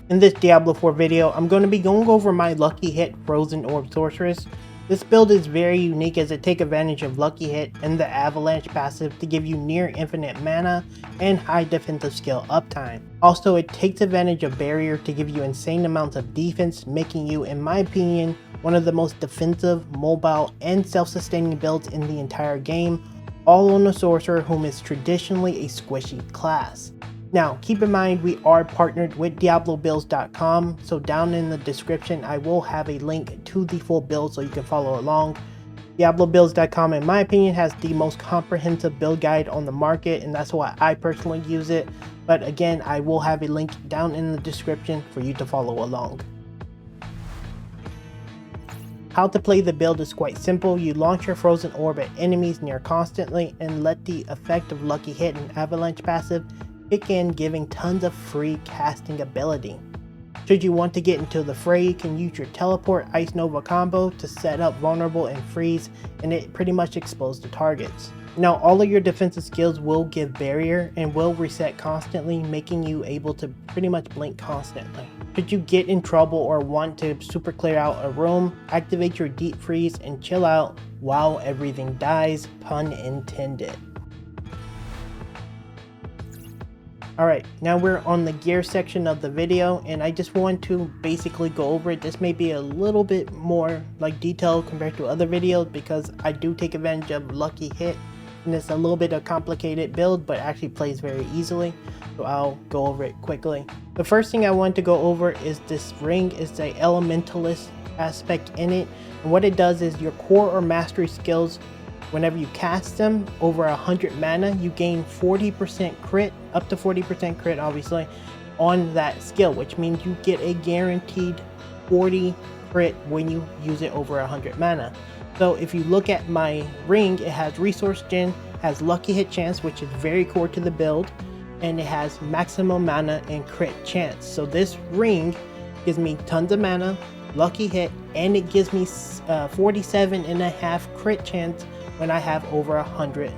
In this Diablo 4 video, I'm going to be going over my lucky hit Frozen Orb Sorceress. This build is very unique as it takes advantage of lucky hit and the avalanche passive to give you near infinite mana and high defensive skill uptime. Also, it takes advantage of barrier to give you insane amounts of defense, making you, in my opinion, one of the most defensive, mobile, and self-sustaining builds in the entire game, all on a sorcerer whom is traditionally a squishy class. Now, keep in mind we are partnered with DiabloBuilds.com, so down in the description I will have a link to the full build so you can follow along. DiabloBuilds.com, in my opinion, has the most comprehensive build guide on the market, and that's why I personally use it. But again, I will have a link down in the description for you to follow along. How to play the build is quite simple. You launch your Frozen Orb at enemies near constantly and let the effect of Lucky Hit and Avalanche passive kick in, giving tons of free casting ability. Should you want to get into the fray, you can use your Teleport Ice Nova combo to set up Vulnerable and Freeze, and it pretty much exposes the targets. Now, all of your defensive skills will give barrier and will reset constantly, making you able to pretty much blink constantly. Should you get in trouble or want to super clear out a room, activate your Deep Freeze and chill out while everything dies, pun intended. Alright, now we're on the gear section of the video, and I just want to basically go over it. This may be a little bit more like detailed compared to other videos because I do take advantage of Lucky Hit, and it's a little bit of a complicated build but actually plays very easily, so I'll go over it quickly. The first thing I want to go over is this ring. Is the elementalist aspect in it, and what it does is your core or mastery skills, whenever you cast them over 100 mana, you gain 40% crit, up to 40% crit obviously, on that skill, which means you get a guaranteed 40 crit when you use it over 100 mana. So if you look at my ring, it has resource gen, has lucky hit chance, which is very core to the build, and it has maximum mana and crit chance. So this ring gives me tons of mana, lucky hit, and it gives me 47.5 crit chance when I have over 100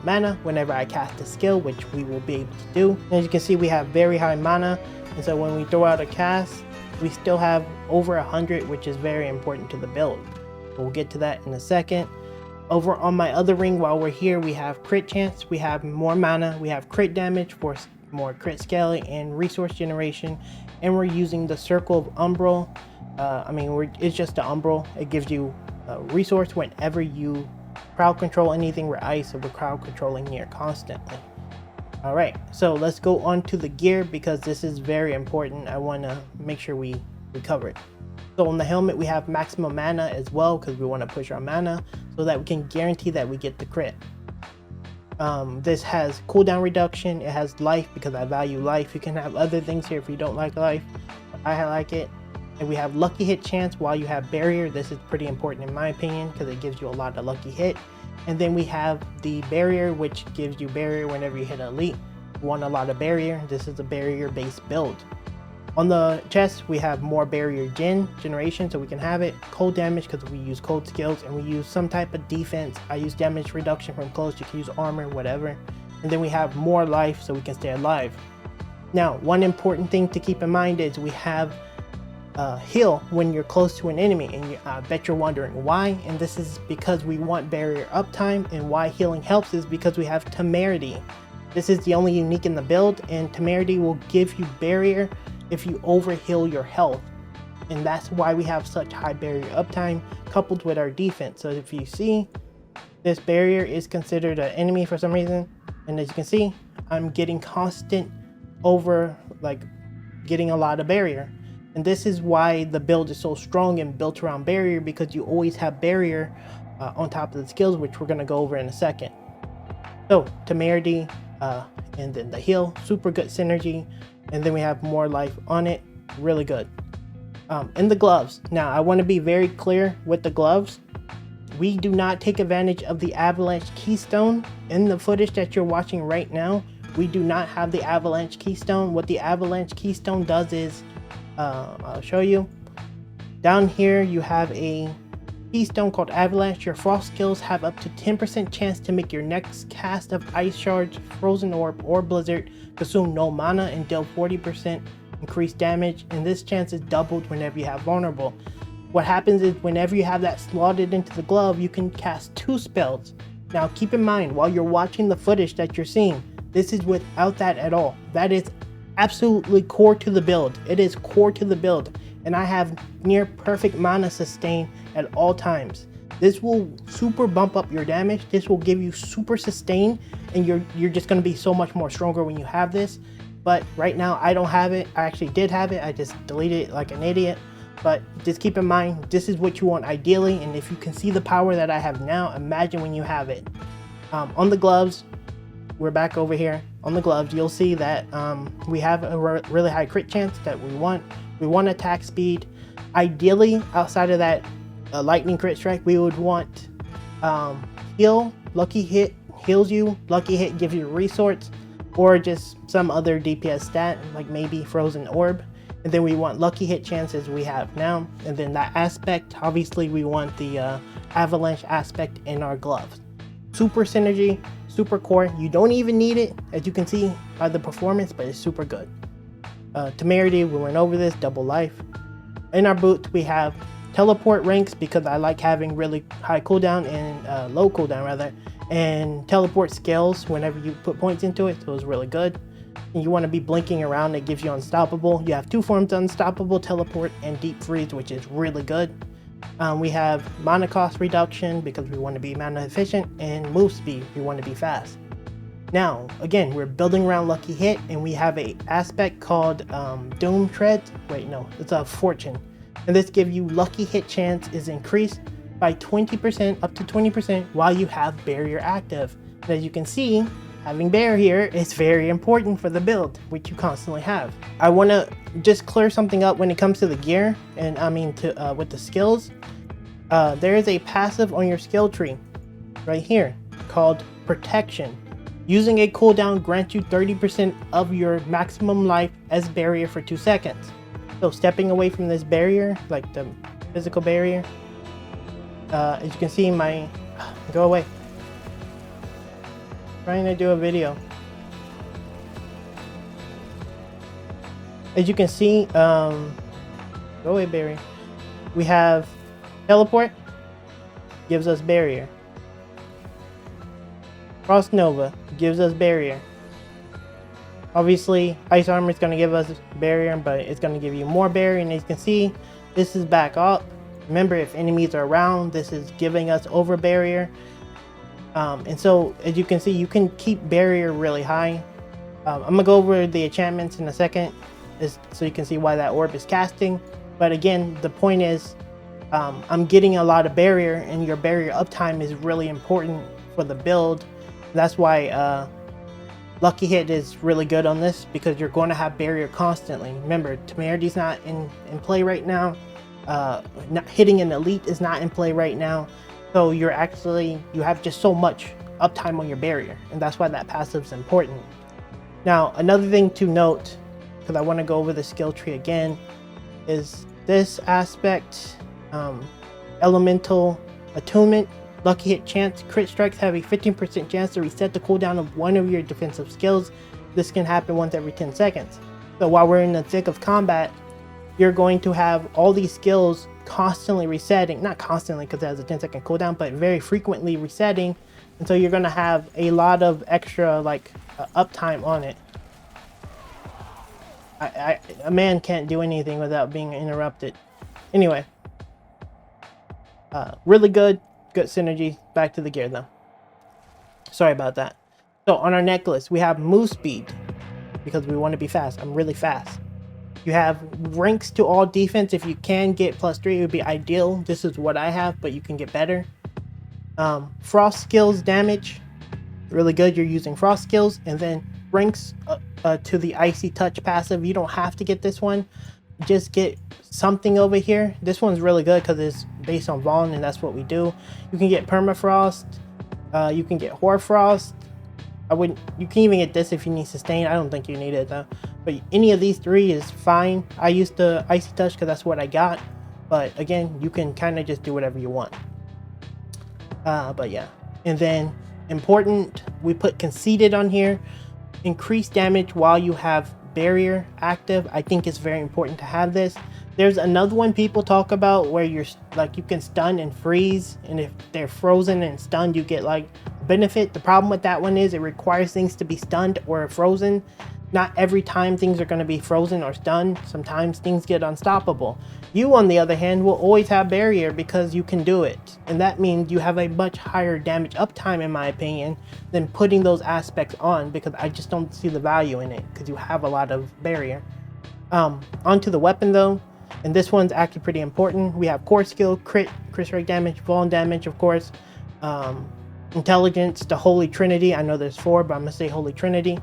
mana whenever I cast a skill, which we will be able to do. As you can see, we have very high mana, and so when we throw out a cast, we still have over 100, which is very important to the build. We'll get to that in a second. Over on my other ring, while we're here, we have crit chance, we have more mana, we have crit damage for more crit scaling and resource generation, and we're using the Circle of Umbral. It's just an Umbral. It gives you a resource whenever you crowd control anything with ice, so we're crowd controlling near constantly. Alright, so let's go on to the gear because this is very important. I want to make sure we cover it. So on the helmet we have maximum mana as well because we want to push our mana so that we can guarantee that we get the crit. This has cooldown reduction, it has life because I value life. You can have other things here if you don't like life, but I like it. And we have lucky hit chance while you have barrier. This is pretty important in my opinion because it gives you a lot of lucky hit. And then we have the barrier, which gives you barrier whenever you hit elite. You want a lot of barrier. This is a barrier based build. On the chest we have more barrier generation, so we can have it. Cold damage because we use cold skills, and we use some type of defense. I use damage reduction from close. You can use armor, whatever. And then we have more life so we can stay alive. Now, one important thing to keep in mind is we have heal when you're close to an enemy, and I bet you're wondering why, and this is because we want barrier uptime, and why healing helps is because we have Temerity. This is the only unique in the build, and Temerity will give you barrier if you overheal your health, and that's why we have such high barrier uptime coupled with our defense. So if you see, this barrier is considered an enemy for some reason, and as you can see, I'm getting constant getting a lot of barrier. And this is why the build is so strong and built around barrier, because you always have barrier on top of the skills, which we're going to go over in a second. So Temerity and then the heal, super good synergy, and then we have more life on it, really good. And the gloves. Now I want to be very clear with the gloves. We do not take advantage of the avalanche keystone. In the footage that you're watching right now, we do not have the avalanche keystone. What the avalanche keystone does is I'll show you. Down here you have a keystone called Avalanche. Your frost skills have up to 10% chance to make your next cast of ice shards, frozen orb, or blizzard consume no mana and deal 40% increased damage, and this chance is doubled whenever you have vulnerable. What happens is whenever you have that slotted into the glove, you can cast 2 spells. Now keep in mind, while you're watching the footage that you're seeing, this is without that at all. That is absolutely core to the build. It is core to the build, and I have near perfect mana sustain at all times. This will super bump up your damage. This will give you super sustain, and you're just going to be so much more stronger when you have this. But right now I don't have it. I actually did have it, I just deleted it like an idiot. But just keep in mind, this is what you want ideally, and if you can see the power that I have now, imagine when you have it. On the gloves, we're back over here. On the gloves, you'll see that we have a really high crit chance that we want. We want attack speed. Ideally, outside of that lightning crit strike, we would want heal. Lucky hit heals you. Lucky hit gives you resource, or just some other DPS stat, like maybe Frozen Orb. And then we want lucky hit chances we have now. And then that aspect, obviously we want the avalanche aspect in our gloves. Super synergy, super core. You don't even need it, as you can see by the performance, but it's super good. Temerity, we went over this, double life. In our boots, we have teleport ranks, because I like having really high cooldown and low cooldown rather. And teleport scales whenever you put points into it, so it's really good. And you want to be blinking around, it gives you unstoppable. You have 2 forms of unstoppable, teleport and deep freeze, which is really good. We have mana cost reduction, because we want to be mana efficient, and move speed, we want to be fast. Now again, we're building around lucky hit, and we have a aspect called doom tread. Wait, no, it's a fortune, and this gives you lucky hit chance is increased by 20% up to 20% while you have barrier active. And as you can see, having barrier here is very important for the build, which you constantly have. I want to just clear something up when it comes to the gear, and I mean to with the skills. There is a passive on your skill tree right here called protection. Using a cooldown grants you 30% of your maximum life as barrier for 2 seconds. So stepping away from this barrier, like the physical barrier, as you can see, go away. Trying to do a video. As you can see, go away barrier. We have teleport, gives us barrier. Frost Nova gives us barrier. Obviously, ice armor is going to give us barrier, but it's going to give you more barrier. And as you can see, this is back up. Remember, if enemies are around, this is giving us over barrier. And so, as you can see, you can keep barrier really high. I'm going to go over the enchantments in a second, so you can see why that orb is casting. But again, the point is, I'm getting a lot of barrier, and your barrier uptime is really important for the build. That's why lucky hit is really good on this, because you're going to have barrier constantly. Remember, temerity's not in play right now. Not hitting an elite is not in play right now. So you have just so much uptime on your barrier, and that's why that passive is important. Now, another thing to note, because I want to go over the skill tree again, is this aspect, elemental attunement, lucky hit chance. Crit strikes have a 15% chance to reset the cooldown of one of your defensive skills. This can happen once every 10 seconds. So while we're in the thick of combat, you're going to have all these skills constantly resetting, not constantly because it has a 10-second cooldown, but very frequently resetting, and so you're going to have a lot of extra uptime on it. A man can't do anything without being interrupted. Anyway, really good synergy. Back to the gear though. Sorry about that. So on our necklace, we have move speed, because we want to be fast. I'm really fast. You have ranks to all defense. If you can get +3, it would be ideal. This is what I have, but you can get better. Frost skills damage, really good. You're using frost skills. And then ranks to the icy touch passive. You don't have to get this one. Just get something over here. This one's really good because it's based on Vaughn, and that's what we do. You can get permafrost. You can get hoarfrost. You can even get this if you need sustain. I don't think you need it though. But any of these 3 is fine. I used the icy touch because that's what I got. But again, you can kind of just do whatever you want. But yeah. And then important, we put conceited on here. increase damage while you have barrier active. I think it's very important to have this. There's another one people talk about where you're like, you can stun and freeze, and if they're frozen and stunned, you get like benefit. The problem with that one is it requires things to be stunned or frozen. Not every time things are going to be frozen or stunned. Sometimes things get unstoppable. You, on the other hand, will always have barrier because you can do it. And that means you have a much higher damage uptime, in my opinion, than putting those aspects on, because I just don't see the value in it because you have a lot of barrier. Onto the weapon though, and this one's actually pretty important. We have core skill, crit strike damage, fallen damage, of course, intelligence, the Holy Trinity. I know there's 4, but I'm gonna say Holy Trinity.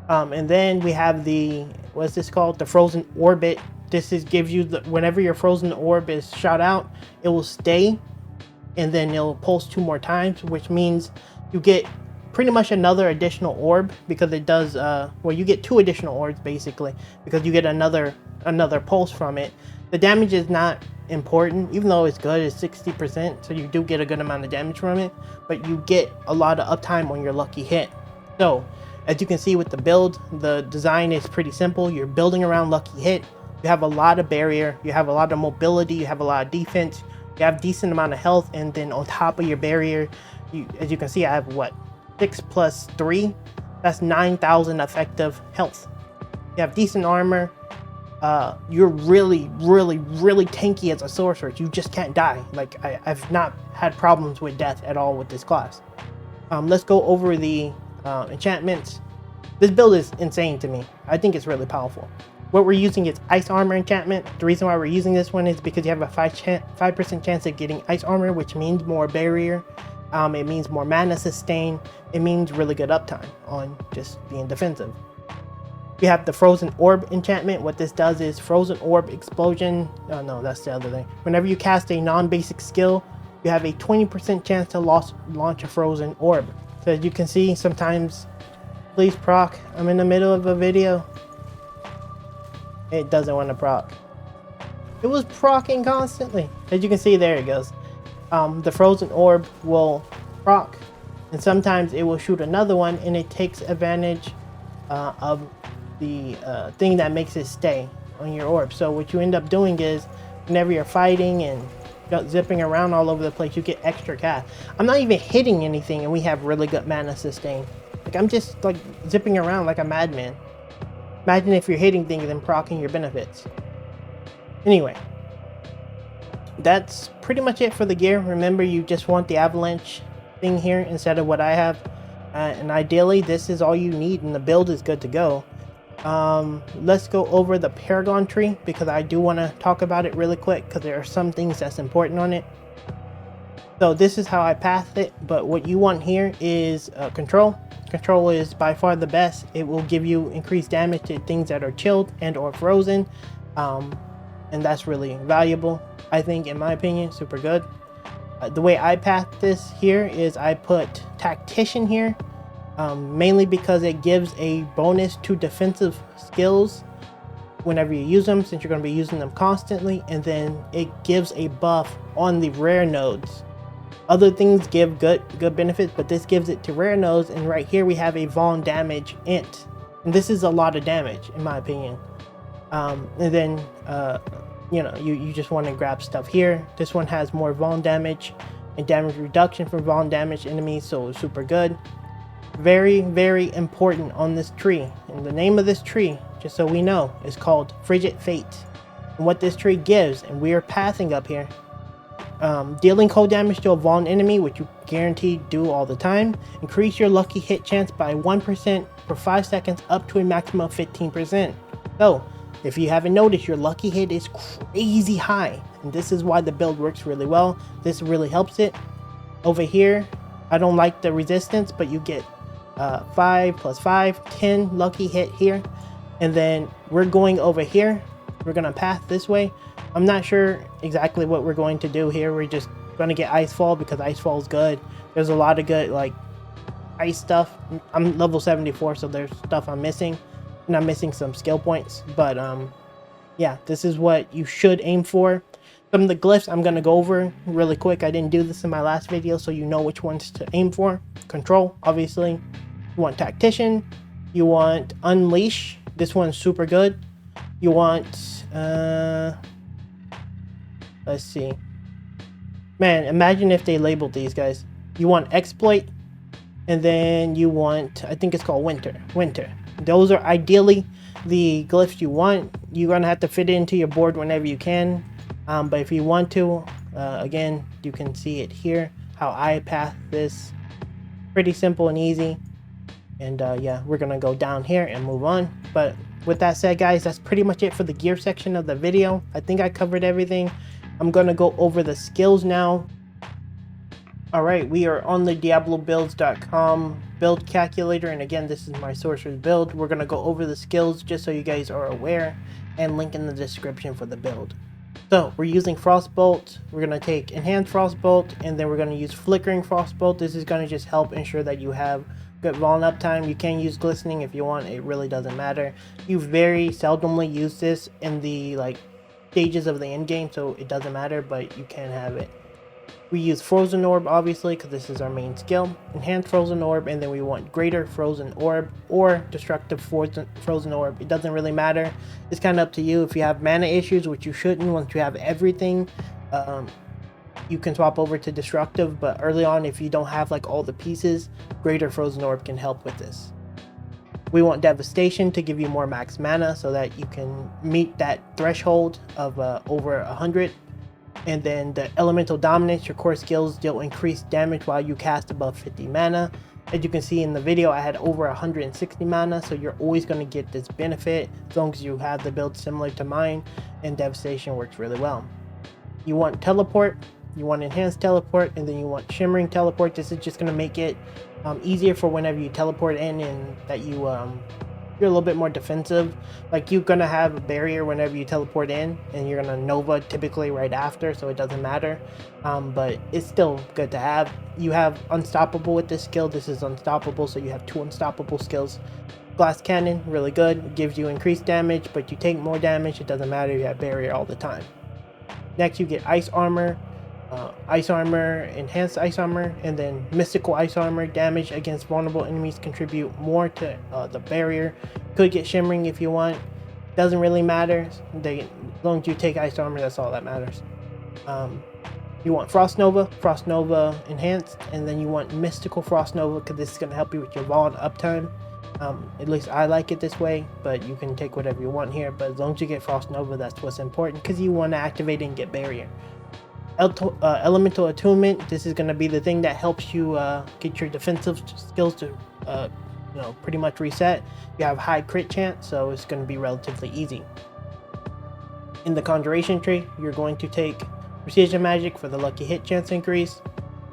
And then we have the, what's this called? The Frozen Orbit. This gives you whenever your frozen orb is shot out, it will stay, and then it'll pulse 2 more times, which means you get pretty much another additional orb, because it does, well, you get 2 additional orbs basically, because you get another pulse from it. The damage is not important, even though it's good, it's 60%, so you do get a good amount of damage from it, but you get a lot of uptime on your lucky hit. So as you can see with the build, the design is pretty simple. You're building around lucky hit. You have a lot of barrier, you have a lot of mobility, you have a lot of defense, you have decent amount of health, and then on top of your barrier, as you can see, I have what, 6 plus 3? That's 9,000 effective health. You have decent armor. You're really tanky as a sorceress. You just can't die. Like, I've not had problems with death at all with this class. Let's go over the enchantments. This build is insane to me. I think it's really powerful. What we're using is Ice Armor enchantment. The reason why we're using this one is because you have a 5% chance of getting Ice Armor, which means more barrier. It means more mana sustain. It means really good uptime on just being defensive. We have the Frozen Orb enchantment. What this does is Frozen Orb Explosion. Oh no, that's the other thing. Whenever you cast a non-basic skill, you have a 20% chance to launch a Frozen Orb. So as you can see, sometimes, please proc. I'm in the middle of a video. It doesn't want to proc. It was procking constantly. As you can see, there it goes. The Frozen Orb will proc, and sometimes it will shoot another one, and it takes advantage of the thing that makes it stay on your orb. So what you end up doing is, whenever you're fighting and zipping around all over the place, you get extra cast. I'm not even hitting anything, and we have really good mana sustain. Like, I'm just like zipping around like a madman. Imagine if you're hitting things and proccing your benefits. Anyway, that's pretty much it for the gear. Remember, you just want the avalanche thing here instead of what I have, and ideally this is all you need, and the build is good to go. Let's go over the Paragon tree, because I do want to talk about it really quick, because there are some things that's important on it. So this is how I pathed it, but what you want here is control. Control is by far the best. It will give you increased damage to things that are chilled and or frozen, and that's really valuable, I think, in my opinion. Super good. The way I pathed this here is I put Tactician here, mainly because it gives a bonus to defensive skills whenever you use them, since you're going to be using them constantly, and then it gives a buff on the rare nodes. Other things give good benefits, but this gives it to rare nodes, and right here we have a Vaughn damage int, and this is a lot of damage in my opinion. And then you know, you just want to grab stuff here. This one has more Vaughn damage and damage reduction from Vaughn damage enemies, so it's super good. Very important on this tree, and the name of this tree, just so we know, is called Frigid Fate. And what this tree gives, and we are pathing up here, dealing cold damage to a Vaughn enemy, which you guaranteed do all the time. Increase your lucky hit chance by 1% for 5 seconds up to a maximum of 15%. So if you haven't noticed, your lucky hit is crazy high, and this is why the build works really well. This really helps it. Over here, I don't like the resistance, but you get 5 plus 5, 10 lucky hit here. And then we're going over here. We're gonna path this way. I'm not sure exactly what we're going to do here. We're just gonna get Icefall, because Icefall is good. There's a lot of good like ice stuff. I'm level 74, so there's stuff I'm missing, and I'm missing some skill points. But yeah, this is what you should aim for. Some of the glyphs I'm gonna go over really quick. I didn't do this in my last video, so you know which ones to aim for. Control, obviously. You want Tactician. You want Unleash. This one's super good. You want, let's see. Man, imagine if they labeled these guys. You want Exploit, and then you want, I think it's called Winter. Those are ideally the glyphs you want. You're gonna have to fit it into your board whenever you can. But if you want to, again, you can see it here, how I path this. Pretty simple and easy. And yeah, we're gonna go down here and move on. But with that said, guys, that's pretty much it for the gear section of the video. I think I covered everything. I'm gonna go over the skills now. Alright, we are on the diablobuilds.com build calculator, and again, this is my sorcerer's build. We're gonna go over the skills just so you guys are aware, and link in the description for the build. So we're using Frostbolt. We're gonna take Enhanced Frostbolt, and then we're gonna use Flickering Frostbolt. This is gonna just help ensure that you have good Vaughn uptime. You can use Glistening if you want, it really doesn't matter. You very seldomly use this in the stages of the end game, so it doesn't matter, but you can have it. We use Frozen Orb, obviously, because this is our main skill. Enhanced Frozen Orb, and then we want Greater Frozen Orb or Destructive Frozen Orb. It doesn't really matter. It's kind of up to you. If you have mana issues, which you shouldn't once you have everything, you can swap over to Destructive, but early on, if you don't have all the pieces, Greater Frozen Orb can help with this. We want Devastation to give you more max mana so that you can meet that threshold of over 100. And then the Elemental Dominance, your core skills deal increased damage while you cast above 50 mana. As you can see in the video, I had over 160 mana, so you're always going to get this benefit as long as you have the build similar to mine, and Devastation works really well. You want Teleport, you want Enhanced Teleport, and then you want Shimmering Teleport. This is just going to make it easier for whenever you teleport in, and that you're a little bit more defensive. You're gonna have a barrier whenever you teleport in, and you're gonna Nova typically right after, so it doesn't matter. But it's still good to have. You have Unstoppable with this skill. This is Unstoppable, so you have 2 unstoppable skills. Glass Cannon, really good. It gives you increased damage, but you take more damage. It doesn't matter. You have barrier all the time. Next, you get Ice Armor. Ice Armor, Enhanced Ice Armor, and then Mystical Ice Armor. Damage against vulnerable enemies contribute more to the barrier. Could get Shimmering if you want. Doesn't really matter. As long as you take Ice Armor, that's all that matters. You want Frost Nova Enhanced, and then you want Mystical Frost Nova, because this is going to help you with your Vaughn uptime. At least I like it this way, but you can take whatever you want here. But as long as you get Frost Nova, that's what's important, because you want to activate it and get barrier. Elemental Attunement, this is going to be the thing that helps you get your defensive skills to pretty much reset. You have high crit chance, so it's going to be relatively easy. In the Conjuration tree, you're going to take Precision Magic for the lucky hit chance increase,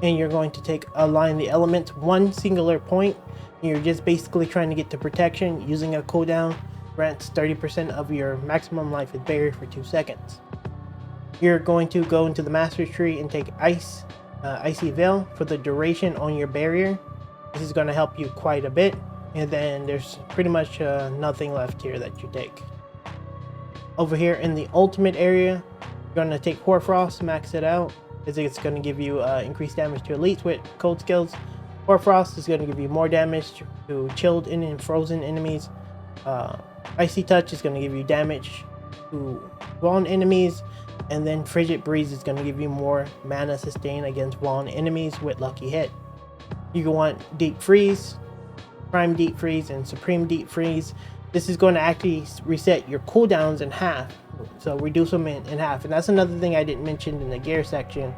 and you're going to take Align the Elements, one singular point, and you're just basically trying to get to protection using a cooldown. Grants 30% of your maximum life is buried for 2 seconds. You're going to go into the Master Tree and take Icy Veil for the duration on your barrier. This is going to help you quite a bit. And then there's pretty much nothing left here that you take. Over here in the Ultimate area, you're going to take Hoarfrost, max it out, as it's going to give you increased damage to elites with cold skills. Hoarfrost is going to give you more damage to chilled and frozen enemies. Icy Touch is going to give you damage to Vaughn enemies. And then Frigid Breeze is going to give you more mana sustain against Vaughn enemies with lucky hit. You can want Deep Freeze, Prime Deep Freeze, and Supreme Deep Freeze. This is going to actually reset your cooldowns in half. So reduce them in half. And that's another thing I didn't mention in the gear section.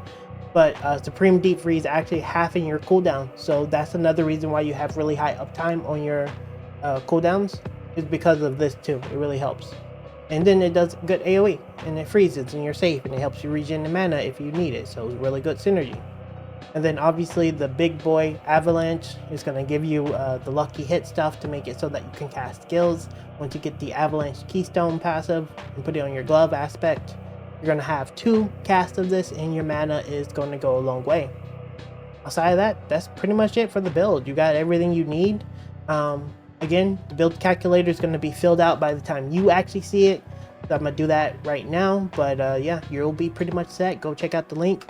But Supreme Deep Freeze actually halving your cooldown. So that's another reason why you have really high uptime on your cooldowns. Is because of this too. It really helps. And then it does good AoE, and it freezes, and you're safe, and it helps you regen the mana if you need it, so it's really good synergy. And then obviously the big boy Avalanche is going to give you the lucky hit stuff to make it so that you can cast skills. Once you get the Avalanche Keystone passive and put it on your glove aspect, you're going to have 2 casts of this, and your mana is going to go a long way. Outside of that, that's pretty much it for the build. You got everything you need. Again, the build calculator is going to be filled out by the time you actually see it. So I'm going to do that right now. But yeah, you'll be pretty much set. Go check out the link.